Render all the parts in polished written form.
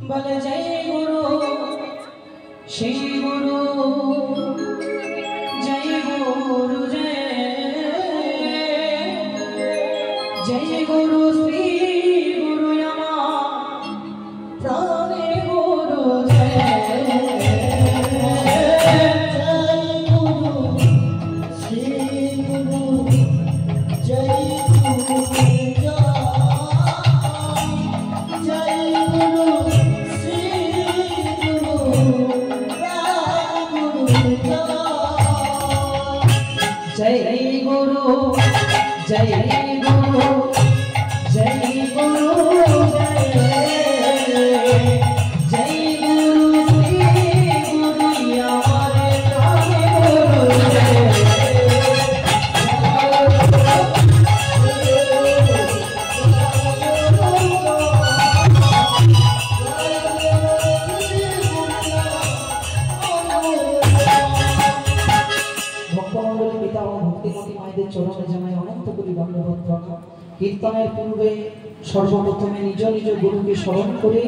বলে জয় গুরু সেই গুরু জয় গুরু জয় গুরু শ্রী গুরু আমার প্রাণে গুরু জয় গুরু শ্রী গুরু জয় গুরু जय गुरु जय गुरु जय गुरु जय गुरु श्री गुरु हमारे प्राण गुरु পিতা ও ভক্তিমতী মায়েদের চরণে জানাই অনন্ত কোটি দণ্ডবত প্রণাম। কীর্তনের পূর্বে সর্বপ্রথমে নিজ নিজ গুরুকে স্মরণ করে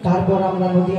তারপর আমরা নদী